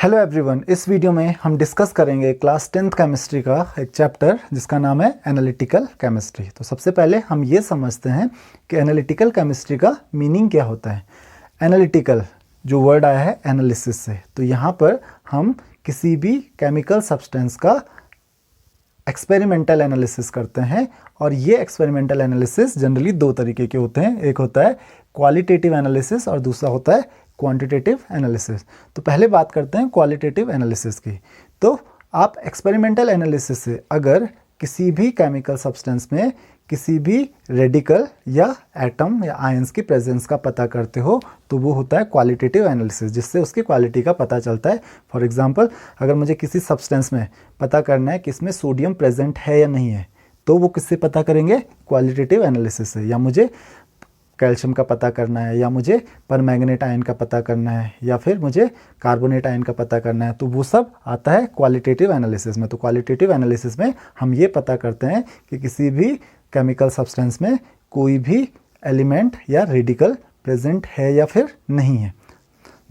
Hello everyone, इस video में हम डिस्कस करेंगे क्लास 10th केमिस्ट्री का एक चैप्टर जिसका नाम है एनालिटिकल केमिस्ट्री। तो सबसे पहले हम ये समझते हैं कि एनालिटिकल केमिस्ट्री का मीनिंग क्या होता है। एनालिटिकल जो वर्ड आया है एनालिसिस से, तो यहाँ पर हम किसी भी केमिकल सब्सटेंस का एक्सपेरिमेंटल एनालिसिस करते हैं और ये एक्सपेरिमेंटल एनालिसिस जनरली दो तरीके के होते हैं। एक होता है क्वालिटेटिव एनालिसिस और दूसरा होता है क्वांटिटेटिव एनालिसिस। तो पहले बात करते हैं क्वालिटेटिव एनालिसिस की। तो आप एक्सपेरिमेंटल एनालिसिस से अगर किसी भी केमिकल सब्सटेंस में किसी भी रेडिकल या एटम या आयंस की प्रेजेंस का पता करते हो तो वो होता है क्वालिटेटिव एनालिसिस, जिससे उसकी क्वालिटी का पता चलता है। फॉर एग्जांपल, अगर मुझे किसी सब्सटेंस में पता करना है कि इसमें सोडियम प्रेजेंट है या नहीं है, तो वो किससे पता करेंगे? क्वालिटेटिव एनालिसिस से। या मुझे कैल्शियम का पता करना है, या मुझे परमैंगनेट आयन का पता करना है, या फिर मुझे कार्बोनेट आयन का पता करना है, तो वो सब आता है क्वालिटेटिव एनालिसिस में। तो क्वालिटेटिव एनालिसिस में हम ये पता करते हैं कि किसी भी केमिकल सब्सटेंस में कोई भी एलिमेंट या रेडिकल प्रेजेंट है या फिर नहीं है।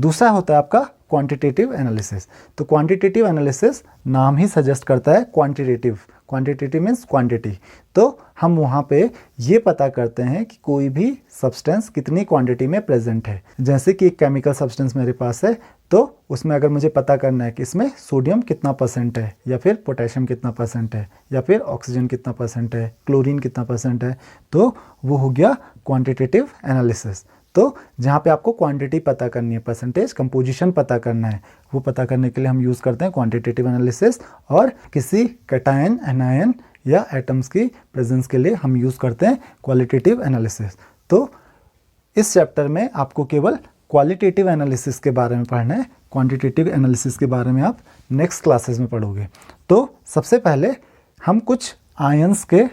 दूसरा होता है आपका क्वांटिटेटिव एनालिसिस। तो क्वांटिटेटिव एनालिसिस नाम ही सजेस्ट करता है क्वांटिटेटिव। Quantitative means quantity. तो हम वहाँ पे ये पता करते हैं कि कोई भी सब्सटेंस कितनी क्वांटिटी में प्रेजेंट है। जैसे कि एक केमिकल सब्सटेंस मेरे पास है, तो उसमें अगर मुझे पता करना है कि इसमें सोडियम कितना परसेंट है, या फिर पोटेशियम कितना परसेंट है, या फिर ऑक्सीजन कितना परसेंट है, क्लोरीन कितना परसेंट है, तो वो हो गया क्वांटिटेटिव एनालिसिस। तो जहाँ पे आपको क्वांटिटी पता करनी है, परसेंटेज, कंपोजिशन पता करना है, वो पता करने के लिए हम यूज़ करते हैं क्वांटिटेटिव एनालिसिस। और किसी कैटायन, एनायन या एटम्स की प्रेजेंस के लिए हम यूज़ करते हैं क्वालिटेटिव एनालिसिस। तो इस चैप्टर में आपको केवल क्वालिटेटिव एनालिसिस के बारे में पढ़ना है। क्वांटिटेटिव एनालिसिस के बारे में आप नेक्स्ट क्लासेस में पढ़ोगे। तो सबसे पहले हम कुछ आयंस के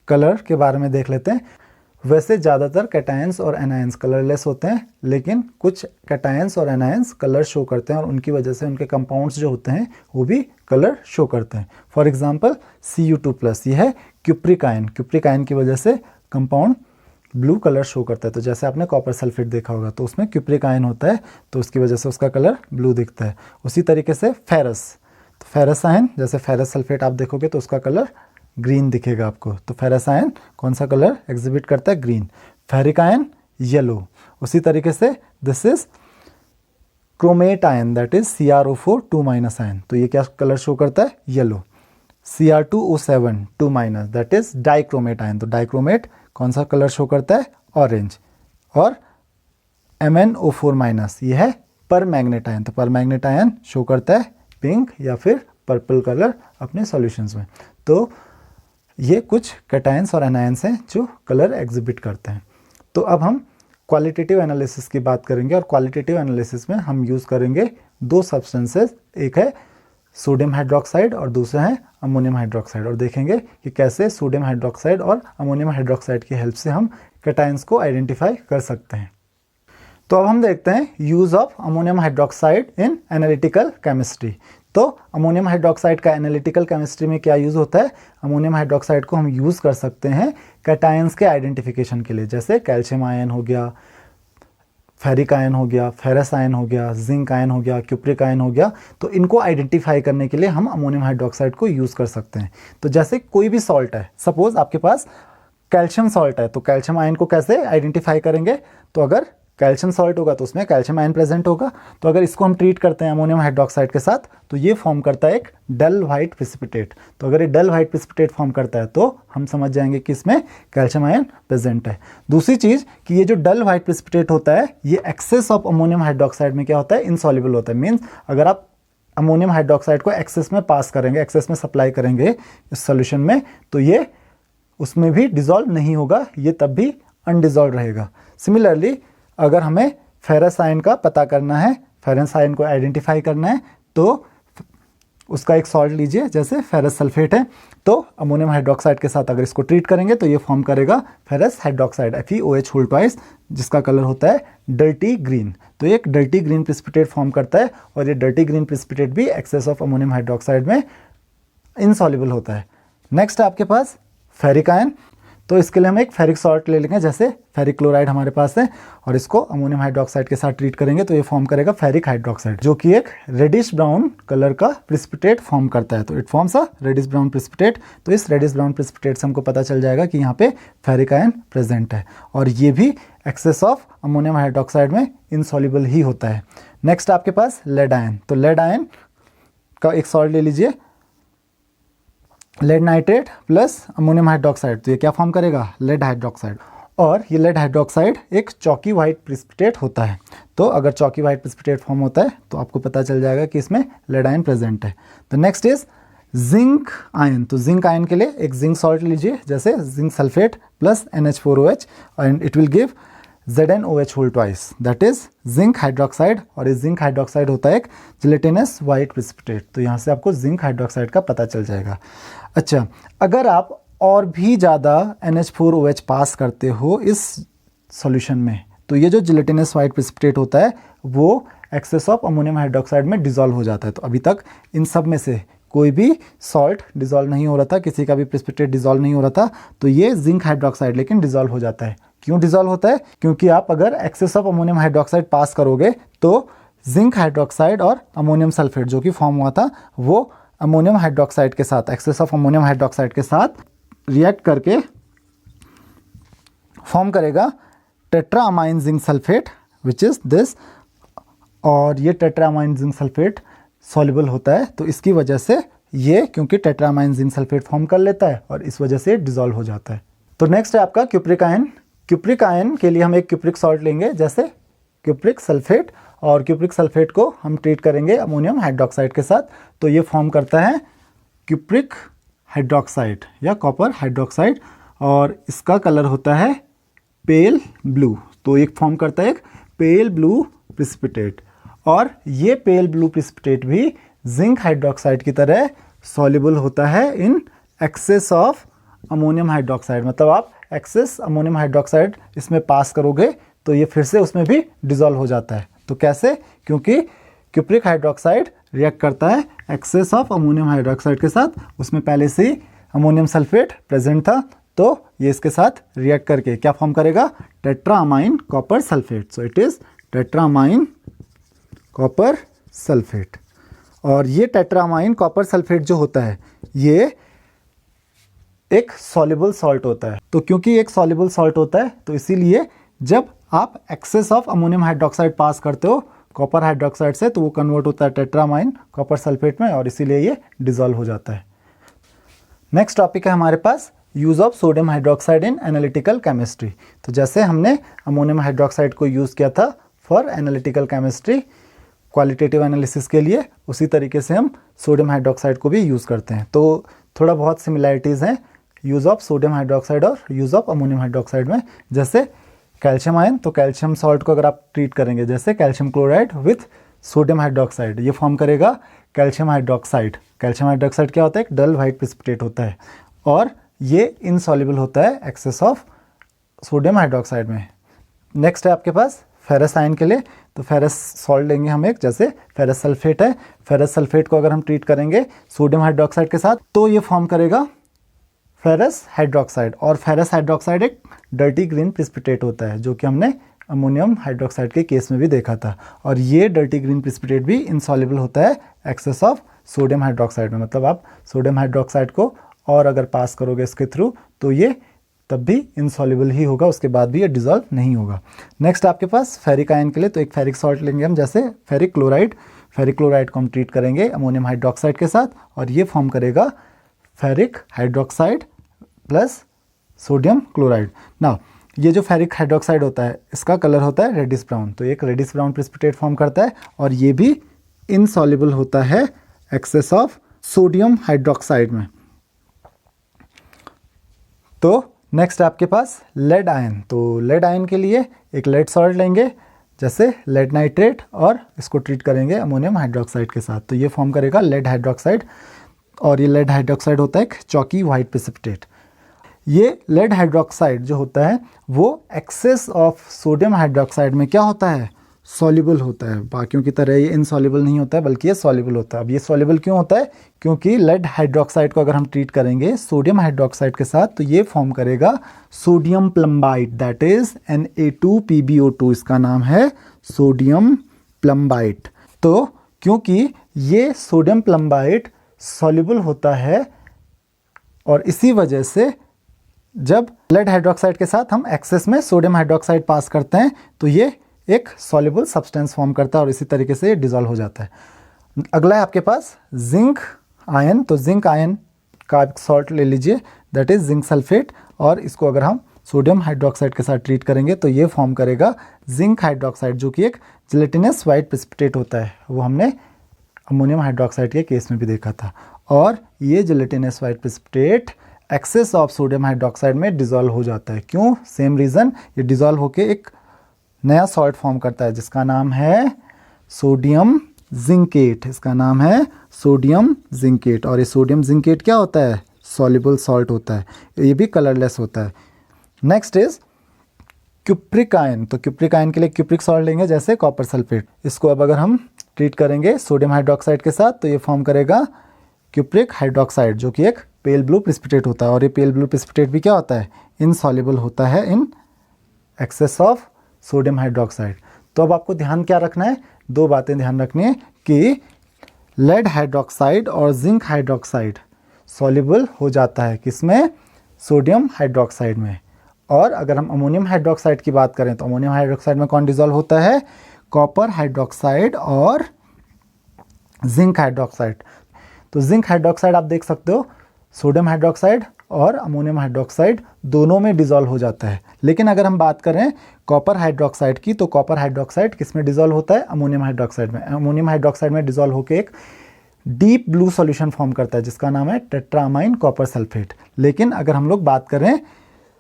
कलर के बारे में देख लेते हैं। वैसे ज़्यादातर कैटायंस और एनायंस कलरलेस होते हैं, लेकिन कुछ कैटायंस और एनायंस कलर शो करते हैं और उनकी वजह से उनके कंपाउंड्स जो होते हैं वो भी कलर शो करते हैं। फॉर एग्जांपल Cu2+, ये है क्यूप्रिक आयन। क्यूप्रिक आयन की वजह से कंपाउंड ब्लू कलर शो करता है। तो जैसे आपने कॉपर सल्फेट देखा होगा, तो उसमें क्यूप्रिक आयन होता है, तो उसकी वजह से उसका कलर ब्लू दिखता है। उसी तरीके से फेरस, तो फेरस आयन, जैसे फेरस सल्फेट आप देखोगे तो उसका कलर ग्रीन दिखेगा आपको। तो फेरस आयन कौन सा कलर एग्जिबिट करता है? ग्रीन। Ferric ion yellow. उसी तरीके से this is chromate ion, that is CrO4 2- ion, तो ये क्या कलर शो करता है? Yellow. Cr2O7 2-, that is dichromate ion, तो डाइक्रोमेट कौन सा कलर शो करता है? ऑरेंज। और MnO4-, ये है परमैंगनेट आयन, तो परमैंगनेट आयन शो करता है पिंक या फिर पर्पल कलर अपने सॉल्यूशंस में। तो ये कुछ कैटायंस और एनायंस हैं जो कलर एग्जिबिट करते हैं। तो अब हम क्वालिटेटिव एनालिसिस की बात करेंगे, और क्वालिटेटिव एनालिसिस में हम यूज़ करेंगे दो सब्सटेंसेस, एक है सोडियम हाइड्रोक्साइड और दूसरा है अमोनियम हाइड्रोक्साइड, और देखेंगे कि कैसे सोडियम हाइड्रोक्साइड और अमोनियम हाइड्रोक्साइड की हेल्प से हम कैटायंस को आइडेंटिफाई कर सकते हैं। तो अब हम देखते हैं use of ammonium hydroxide in analytical chemistry. तो अमोनियम हाइड्रोक्साइड का एनालिटिकल केमिस्ट्री में क्या यूज़ होता है? अमोनियम हाइड्रोक्साइड को हम यूज़ कर सकते हैं कैटायंस के आइडेंटिफिकेशन के लिए, जैसे कैल्शियम आयन हो गया, फेरिक आयन हो गया, फेरस आयन हो गया, जिंक आयन हो गया, क्यूप्रिक आयन हो गया। तो इनको आइडेंटिफाई करने के लिए हम अमोनियम हाइड्रोक्साइड को यूज़ कर सकते हैं। तो जैसे कोई भी सॉल्ट है, सपोज आपके पास कैल्शियम सॉल्ट है, तो कैल्शियम आयन को कैसे आइडेंटिफाई करेंगे? तो अगर कैल्शियम सॉल्ट होगा तो उसमें कैल्शियम आयन प्रेजेंट होगा। तो अगर इसको हम ट्रीट करते हैं अमोनियम हाइड्रोक्साइड के साथ, तो ये फॉर्म करता है एक डल वाइट प्रेसिपिटेट। तो अगर ये डल वाइट प्रेसिपिटेट फॉर्म करता है तो हम समझ जाएंगे कि इसमें कैल्शियम आयन प्रेजेंट है। दूसरी चीज़ कि ये जो डल वाइट प्रेसिपिटेट होता है, ये एक्सेस ऑफ अमोनियम हाइड्रोक्साइड में क्या होता है? इनसॉल्युबल होता है। मीन्स अगर आप अमोनियम हाइड्रोक्साइड को एक्सेस में पास करेंगे, एक्सेस में सप्लाई करेंगे इस सोल्यूशन में, तो ये उसमें भी डिजॉल्व नहीं होगा, ये तब भी अनडिजॉल्व रहेगा। सिमिलरली अगर हमें फेरस आयन का पता करना है, फेरस आयन को आइडेंटिफाई करना है, तो उसका एक सॉल्ट लीजिए, जैसे फेरस सल्फेट है, तो अमोनियम हाइड्रोक्साइड के साथ अगर इसको ट्रीट करेंगे तो ये फॉर्म करेगा फेरस हाइड्रोक्साइड, FeOH2, जिसका कलर होता है डर्टी ग्रीन। तो एक डर्टी ग्रीन प्रेसिपिटेट फॉर्म करता है, और ये डर्टी ग्रीन प्रेसिपिटेट भी एक्सेस ऑफ अमोनियम हाइड्रोक्साइड में इनसॉल्युबल होता है। नेक्स्ट है आपके पास फेरिक आयन। तो इसके लिए हम एक फेरिक सॉल्ट ले लेंगे, जैसे फेरिक क्लोराइड हमारे पास है, और इसको अमोनियम हाइड्रोक्साइड के साथ ट्रीट करेंगे तो ये फॉर्म करेगा फेरिक हाइड्रोक्साइड, जो कि एक रेडिश ब्राउन कलर का प्रिसिपिटेट फॉर्म करता है। तो it forms a reddish brown precipitate. तो इस रेडिश ब्राउन प्रिसिपिटेट से हमको पता चल जाएगा कि यहाँ पे फेरिक आयन प्रेजेंट है, और ये भी एक्सेस ऑफ अमोनियम हाइड्रोक्साइड में इनसॉल्युबल ही होता है। नेक्स्ट आपके पास लेड आयन। तो लेड आयन का एक सॉल्ट ले लीजिए, lead nitrate plus ammonium hydroxide, तो ये क्या फॉर्म करेगा? Lead hydroxide. और ये लेड हाइड्रोक्साइड एक चॉकी वाइट प्रिसिपिटेट होता है। तो अगर चॉकी वाइट प्रिसिपिटेट फॉर्म होता है तो आपको पता चल जाएगा कि इसमें लेड आयन प्रेजेंट है। तो नेक्स्ट इज जिंक आयन। तो जिंक आयन के लिए एक जिंक सॉल्ट लीजिए, जैसे zinc sulphate plus NH4OH, and it will give ZnOH whole twice, that is zinc hydroxide. और इस जिंक हाइड्रोक्साइड होता है एक जिलेटिनस वाइट प्रिसिपिटेट। तो यहाँ से आपको जिंक हाइड्रोक्साइड का पता चल जाएगा। अच्छा, अगर आप और भी ज़्यादा NH4OH पास करते हो इस सॉल्यूशन में, तो ये जो जिलेटिनस वाइट प्रिसिपिटेट होता है वो एक्सेस ऑफ अमोनियम हाइड्रोक्साइड में डिजॉल्व हो जाता है। तो अभी तक इन सब में से कोई भी सॉल्ट डिजॉल्व नहीं हो रहा था, किसी का भी प्रिसिपिटेट डिजॉल्व नहीं हो रहा था, तो ये जिंक हाइड्रोक्साइड लेकिन डिजॉल्व हो जाता है। क्यों डिजॉल्व होता है? क्योंकि आप अगर एक्सेस ऑफ अमोनियम हाइड्रोक्साइड पास करोगे तो जिंक हाइड्रोक्साइड और अमोनियम सल्फेट जो कि फॉर्म हुआ था वो अमोनियम हाइड्रोक्साइड के साथ, एक्सेस ऑफ अमोनियम हाइड्रोक्साइड के साथ रिएक्ट करके फॉर्म करेगा tetraammine zinc sulphate, which is this. और ये टेट्राअमाइन जिंक सल्फेट सॉल्युबल होता है, तो इसकी वजह से ये, क्योंकि टेट्राअमाइन जिंक सल्फेट फॉर्म कर लेता है और इस वजह से डिजॉल्व हो जाता है। तो नेक्स्ट है आपका क्यूप्रिक आयन। क्यूप्रिक आयन के लिए हम एक क्यूप्रिक सॉल्ट लेंगे, जैसे क्यूप्रिक सल्फेट, और क्यूप्रिक सल्फेट को हम ट्रीट करेंगे अमोनियम हाइड्रोक्साइड के साथ। तो ये फॉर्म करता है क्यूप्रिक हाइड्रोक्साइड या कॉपर हाइड्रोक्साइड, और इसका कलर होता है पेल ब्लू। तो एक फॉर्म करता है एक पेल ब्लू प्रिसिपिटेट, और ये पेल ब्लू प्रिसिपिटेट भी जिंक हाइड्रोक्साइड की तरह सॉल्युबल होता है in excess of ammonium hydroxide. मतलब आप एक्सेस अमोनियम हाइड्रोक्साइड इसमें पास करोगे तो ये फिर से उसमें भी डिजॉल्व हो जाता है। तो कैसे? क्योंकि क्यूप्रिक हाइड्रोक्साइड रिएक्ट करता है एक्सेस ऑफ अमोनियम हाइड्रोक्साइड के साथ, उसमें पहले से ही अमोनियम सल्फेट प्रेजेंट था, तो ये इसके साथ रिएक्ट करके क्या फॉर्म करेगा? Tetraammine copper sulphate. So it is tetraammine copper sulphate. और ये टेट्राअमाइन कॉपर सल्फेट जो होता है ये एक सॉल्युबल सॉल्ट होता है। तो क्योंकि एक सॉल्युबल सॉल्ट होता है तो इसीलिए जब आप एक्सेस ऑफ अमोनियम हाइड्रोक्साइड पास करते हो कॉपर हाइड्रोक्साइड से, तो वो कन्वर्ट होता है टेट्राअमाइन कॉपर सल्फेट में, और इसीलिए ये डिजॉल्व हो जाता है। नेक्स्ट टॉपिक है हमारे पास use of sodium hydroxide in analytical chemistry. तो जैसे हमने अमोनियम हाइड्रोक्साइड को यूज़ किया था for analytical chemistry qualitative analysis के लिए, उसी तरीके से हम सोडियम हाइड्रोक्साइड को भी यूज़ करते हैं। तो थोड़ा बहुत सिमिलैरिटीज़ हैं यूज़ ऑफ सोडियम हाइड्रोक्साइड और यूज़ ऑफ अमोनियम हाइड्रोक्साइड में। जैसे कैल्शियम आयन, तो कैल्शियम सॉल्ट को अगर आप ट्रीट करेंगे जैसे calcium chloride with sodium hydroxide, ये फॉर्म करेगा कैल्शियम हाइड्रोक्साइड। कैल्शियम हाइड्रोक्साइड क्या होता है? एक डल वाइट प्रिसिपिटेट होता है, और ये इनसॉल्युबल होता है एक्सेस ऑफ सोडियम हाइड्रोक्साइड में। नेक्स्ट है आपके पास फेरस आयन के लिए। तो फेरस सॉल्ट लेंगे हम एक, जैसे फेरस सल्फेट है। फेरस सल्फेट को अगर हम ट्रीट करेंगे सोडियम हाइड्रोक्साइड के साथ तो ये फॉर्म करेगा फेरस हाइड्रोक्साइड। और फेरस हाइड्रोक्साइड एक डर्टी ग्रीन प्रिसिपिटेट होता है, जो कि हमने अमोनियम हाइड्रोक्साइड के केस में भी देखा था। और ये डर्टी ग्रीन प्रिसिपिटेट भी इनसॉल्युबल होता है एक्सेस ऑफ सोडियम हाइड्रोक्साइड में। मतलब आप सोडियम हाइड्रोक्साइड को और अगर पास करोगे इसके थ्रू तो ये तब भी इनसॉल्युबल ही होगा, उसके बाद भी ये डिजॉल्व नहीं होगा। नेक्स्ट आपके पास फेरिक आयन के लिए, तो एक फेरिक सॉल्ट लेंगे हम, जैसे फेरिक क्लोराइड। फेरिक क्लोराइड को हम ट्रीट करेंगे अमोनियम हाइड्रोक्साइड के साथ, और ये फॉर्म करेगा ferric hydroxide plus sodium chloride. ना ये जो फेरिक हाइड्रोक्साइड होता है इसका कलर होता है रेडिश ब्राउन, तो एक रेडिश ब्राउन प्रिसिपिटेट फॉर्म करता है, और ये भी इनसॉल्युबल होता है एक्सेस ऑफ सोडियम हाइड्रोक्साइड में। तो नेक्स्ट आपके पास लेड आयन। तो लेड आयन के लिए एक लेड सॉल्ट लेंगे, जैसे लेड नाइट्रेट, और इसको ट्रीट करेंगे अमोनियम हाइड्रोक्साइड के साथ, तो ये फॉर्म करेगा लेड हाइड्रोक्साइड। और ये लेड हाइड्रोक्साइड होता है एक चॉकी वाइट प्रिसिपिटेट। ये लेड हाइड्रोक्साइड जो होता है वो एक्सेस ऑफ सोडियम हाइड्रोक्साइड में क्या होता है? सॉल्युबल होता है, बाकियों की तरह ये इनसॉल्युबल नहीं होता है बल्कि ये सॉल्युबल होता है। अब ये सॉल्युबल क्यों होता है? क्योंकि लेड हाइड्रोक्साइड को अगर हम ट्रीट करेंगे सोडियम हाइड्रोक्साइड के साथ तो ये फॉर्म करेगा सोडियम प्लम्बाइट, दैट इज Na2PbO2, इसका नाम है सोडियम प्लम्बाइट। तो क्योंकि ये सोडियम प्लम्बाइट सॉल्युबल होता है और इसी वजह से जब लेड हाइड्रोक्साइड के साथ हम एक्सेस में सोडियम हाइड्रोक्साइड पास करते हैं तो ये एक सॉल्युबल सब्सटेंस फॉर्म करता है और इसी तरीके से ये डिसॉल्व हो जाता है। अगला है आपके पास जिंक आयन। तो जिंक आयन का एक सॉल्ट ले लीजिए, दैट इज जिंक सल्फेट, और इसको अगर हम सोडियम हाइड्रोक्साइड के साथ ट्रीट करेंगे तो ये फॉर्म करेगा जिंक हाइड्रोक्साइड, जो कि एक जेलेटिनस वाइट प्रेसिपिटेट होता है। वो हमने अमोनियम हाइड्रोक्साइड के केस में भी देखा था। और ये gelatinous white precipitate excess of sodium hydroxide में डिसॉल्व हो जाता है। क्यों? सेम रीज़न, ये डिसॉल्व होके एक नया सॉल्ट फॉर्म करता है जिसका नाम है सोडियम जिंकेट। इसका नाम है सोडियम जिंकेट। और ये सोडियम जिंकेट क्या होता है? सॉल्युबल सॉल्ट होता है, ये भी कलरलेस होता है। Next is cupric ion. तो क्यूप्रिक आयन के लिए क्यूप्रिक सॉल्ट लेंगे, जैसे कॉपर सल्फेट। इसको अब अगर हम ट्रीट करेंगे सोडियम हाइड्रोक्साइड के साथ तो ये फॉर्म करेगा क्यूप्रिक हाइड्रोक्साइड, जो कि एक पेल ब्लू प्रेसिपिटेट होता है। और ये पेल ब्लू प्रेसिपिटेट भी क्या होता है? इनसॉल्युबल होता है in excess of sodium hydroxide. तो अब आपको ध्यान क्या रखना है? दो बातें ध्यान रखनी है कि लेड हाइड्रोक्साइड और जिंक हाइड्रोक्साइड सॉल्युबल हो जाता है किसमें? सोडियम हाइड्रोक्साइड में। और अगर हम अमोनियम हाइड्रोक्साइड की बात करें तो अमोनियम हाइड्रोक्साइड में कौन डिसॉल्व होता है? कॉपर हाइड्रोक्साइड और जिंक हाइड्रोक्साइड। तो जिंक हाइड्रोक्साइड आप देख सकते हो सोडियम हाइड्रोक्साइड और अमोनियम हाइड्रोक्साइड दोनों में डिसॉल्व हो जाता है। लेकिन अगर हम बात करें कॉपर हाइड्रोक्साइड की तो कॉपर हाइड्रोक्साइड किस में डिसॉल्व होता है? अमोनियम हाइड्रोक्साइड में। अमोनियम हाइड्रोक्साइड में डिसॉल्व होकर एक डीप ब्लू सॉल्यूशन फॉर्म करता है जिसका नाम है टेट्रामाइन कॉपर सल्फेट। लेकिन अगर हम लोग बात करें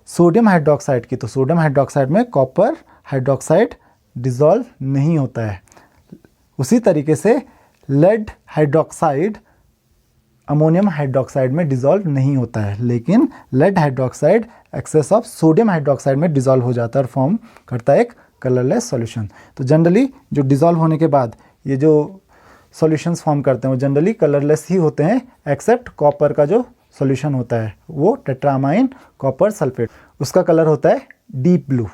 सोडियम हाइड्रोक्साइड की तो सोडियम हाइड्रोक्साइड में कॉपर हाइड्रोक्साइड डिसॉल्व नहीं होता है। उसी तरीके से लेड हाइड्रोक्साइड अमोनियम हाइड्रोक्साइड में डिसॉल्व नहीं होता है, लेकिन lead hydroxide excess of sodium hydroxide में डिसॉल्व हो जाता है और फॉर्म करता है एक कलरलेस सॉल्यूशन। तो जनरली जो डिसॉल्व होने के बाद ये जो सॉल्यूशंस फॉर्म करते हैं वो जनरली कलरलेस ही होते हैं, एक्सेप्ट कॉपर का जो सॉल्यूशन होता है वो टेट्रामाइन कॉपर सल्फेट, उसका कलर होता है डीप ब्लू।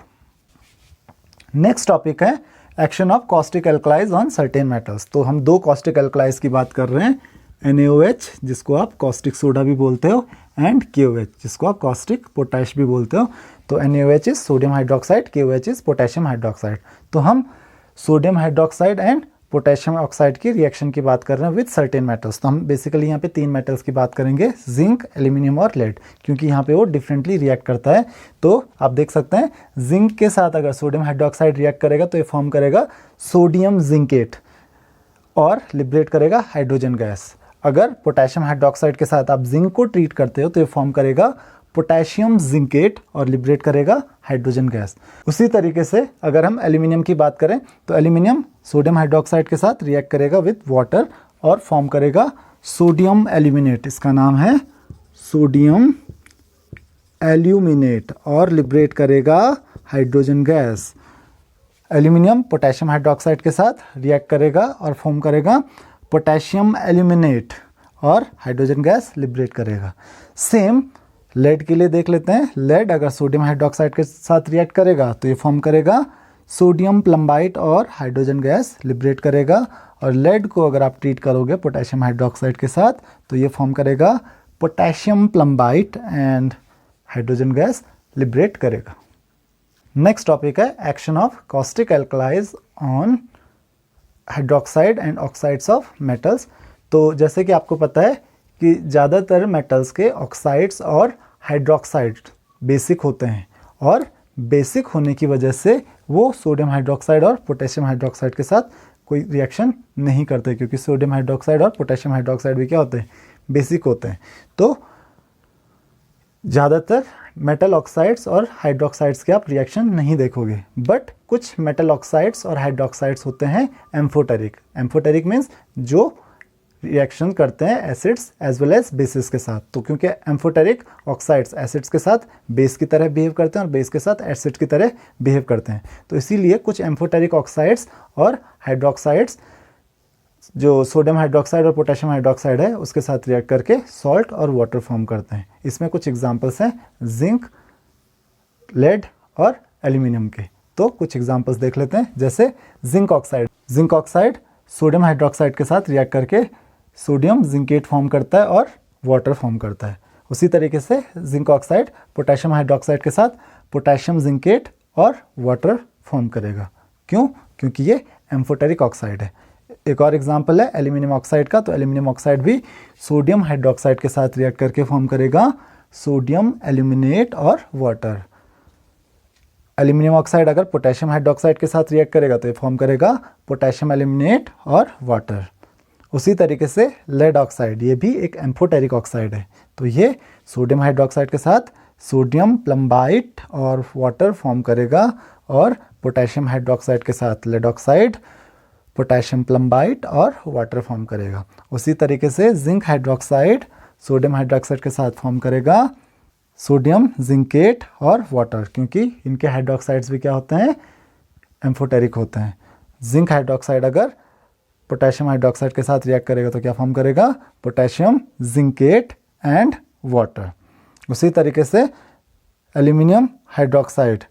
नेक्स्ट टॉपिक है action of caustic alkalies on certain metals. तो हम दो कॉस्टिक एल्कलाइज की बात कर रहे हैं, NaOH जिसको आप कॉस्टिक सोडा भी बोलते हो एंड KOH जिसको आप कॉस्टिक पोटैश भी बोलते हो। तो NaOH is sodium hydroxide, KOH is potassium hydroxide. तो हम sodium hydroxide and potassium oxide की रिएक्शन की बात कर रहे हैं विद सर्टेन मेटल्स। तो हम बेसिकली यहाँ पे तीन मेटल्स की बात करेंगे, जिंक, एल्यूमिनियम और लेड, क्योंकि यहाँ पे वो डिफरेंटली रिएक्ट करता है। तो आप देख सकते हैं जिंक के साथ अगर सोडियम हाइड्रोक्साइड रिएक्ट करेगा तो ये फॉर्म करेगा सोडियम जिंकेट और लिबरेट करेगा हाइड्रोजन गैस। अगर पोटेशियम हाइड्रोक्साइड के साथ आप जिंक को ट्रीट करते हो तो ये फॉर्म करेगा पोटेशियम जिंकेट और लिबरेट करेगा हाइड्रोजन गैस। उसी तरीके से अगर हम एल्यूमिनियम की बात करें तो एल्यूमिनियम सोडियम हाइड्रोक्साइड के साथ रिएक्ट करेगा विद वाटर और फॉर्म करेगा सोडियम एल्यूमिनेट, इसका नाम है सोडियम एल्यूमिनेट, और लिबरेट करेगा hydrogen gas. Aluminium potassium hydroxide के साथ रिएक्ट करेगा और फॉर्म करेगा पोटेशियम एल्यूमिनेट और हाइड्रोजन गैस लिबरेट करेगा। सेम लेड के लिए देख लेते हैं। लेड अगर सोडियम हाइड्रोक्साइड के साथ रिएक्ट करेगा तो ये फॉर्म करेगा सोडियम प्लम्बाइट और हाइड्रोजन गैस लिबरेट करेगा। और लेड को अगर आप ट्रीट करोगे पोटेशियम हाइड्रोक्साइड के साथ तो ये फॉर्म करेगा potassium plumbite and hydrogen gas liberate करेगा। नेक्स्ट टॉपिक है action of caustic alkalies on hydroxide and oxides of metals. तो जैसे कि आपको पता है कि ज़्यादातर मेटल्स के ऑक्साइड्स और हाइड्रोक्साइड बेसिक होते हैं, और बेसिक होने की वजह से वो सोडियम हाइड्रोक्साइड और पोटेशियम हाइड्रोक्साइड के साथ कोई रिएक्शन नहीं करते, क्योंकि सोडियम हाइड्रोक्साइड और पोटेशियम हाइड्रोक्साइड भी क्या होते हैं? बेसिक होते हैं। तो ज़्यादातर मेटल ऑक्साइड्स और हाइड्रोक्साइड्स के आप रिएक्शन नहीं देखोगे, बट कुछ मेटल ऑक्साइड्स और हाइड्रोक्साइड्स होते हैं एम्फोटेरिक। एम्फोटेरिक मीन्स जो रिएक्शन करते हैं acids as well as bases के साथ। तो क्योंकि एम्फोटेरिक ऑक्साइड्स एसिड्स के साथ बेस की तरह बिहेव करते हैं और बेस के साथ एसिड की तरह बिहेव करते हैं, तो इसीलिए कुछ एम्फोटेरिक ऑक्साइड्स और हाइड्रोक्साइड्स जो सोडियम हाइड्रोक्साइड और पोटेशियम हाइड्रोक्साइड है उसके साथ रिएक्ट करके सॉल्ट और वाटर फॉर्म करते हैं। इसमें कुछ एग्जांपल्स हैं जिंक, लेड और एल्यूमिनियम के। तो कुछ एग्जांपल्स देख लेते हैं, जैसे zinc oxide. Zinc oxide sodium hydroxide के साथ रिएक्ट करके सोडियम जिंकेट फॉर्म करता है और वाटर फॉर्म करता है। उसी तरीके से जिंक ऑक्साइड पोटेशियम हाइड्रोक्साइड के साथ पोटेशियम जिंकेट और वाटर फॉर्म करेगा। क्यों? क्योंकि ये एम्फोटेरिक ऑक्साइड है। एक और एग्जांपल है एल्यूमिनियम ऑक्साइड का। तो एल्यूमिनियम ऑक्साइड भी सोडियम हाइड्रोक्साइड के साथ रिएक्ट करके फॉर्म करेगा सोडियम एल्यूमिनेट और वाटर। एल्यूमिनियम ऑक्साइड अगर पोटेशियम हाइड्रोक्साइड के साथ रिएक्ट करेगा तो ये फॉर्म करेगा पोटेशियम एल्यूमिनेट और वाटर। उसी तरीके से लेड ऑक्साइड, ये भी एक एम्फोटेरिक ऑक्साइड है। तो ये सोडियम हाइड्रोक्साइड के साथ सोडियम प्लम्बाइट और वाटर फॉर्म करेगा और पोटेशियम हाइड्रोक्साइड के साथ लेड ऑक्साइड पोटेशियम प्लम्बाइट और वाटर फॉर्म करेगा। उसी तरीके से जिंक हाइड्रोक्साइड सोडियम हाइड्रोक्साइड के साथ फॉर्म करेगा सोडियम जिंकेट और वाटर, क्योंकि इनके हाइड्रोक्साइड्स भी क्या होते हैं, एम्फोटेरिक होते हैं। जिंक हाइड्रोक्साइड अगर पोटेशियम हाइड्रोक्साइड के साथ रिएक्ट करेगा तो क्या फॉर्म करेगा, पोटेशियम जिंकेट एंड वाटर। उसी तरीके से एल्यूमिनियम हाइड्रोक्साइड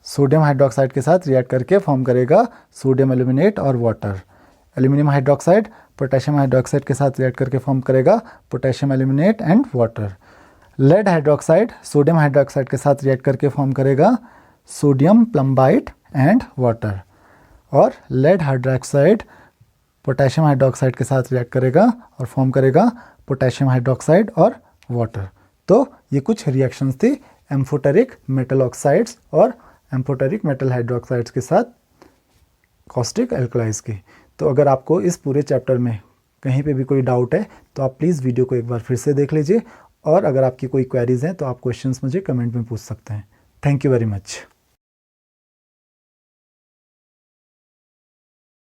सोडियम हाइड्रोक्साइड के साथ रिएक्ट करके फॉर्म करेगा सोडियम एल्यूमिनेट और water. Aluminium hydroxide potassium hydroxide के साथ रिएक्ट करके फॉर्म करेगा potassium aluminate and water. Lead hydroxide sodium hydroxide के साथ रिएक्ट करके फॉर्म करेगा सोडियम प्लम्बाइट एंड वाटर। और लेड हाइड्रोक्साइड पोटेशियम हाइड्रोक्साइड के साथ रिएक्ट करेगा और फॉर्म करेगा पोटेशियम हाइड्रोक्साइड और वाटर। तो ये कुछ रिएक्शंस थी एम्फोटेरिक मेटल ऑक्साइड्स और एम्फोटेरिक मेटल हाइड्रोक्साइड्स के साथ कॉस्टिक एल्कलाइज की। तो अगर आपको इस पूरे चैप्टर में कहीं पे भी कोई डाउट है तो आप प्लीज़ वीडियो को एक बार फिर से देख लीजिए, और अगर आपकी कोई क्वेरीज हैं तो आप क्वेश्चंस मुझे कमेंट में पूछ सकते हैं। Thank you very much.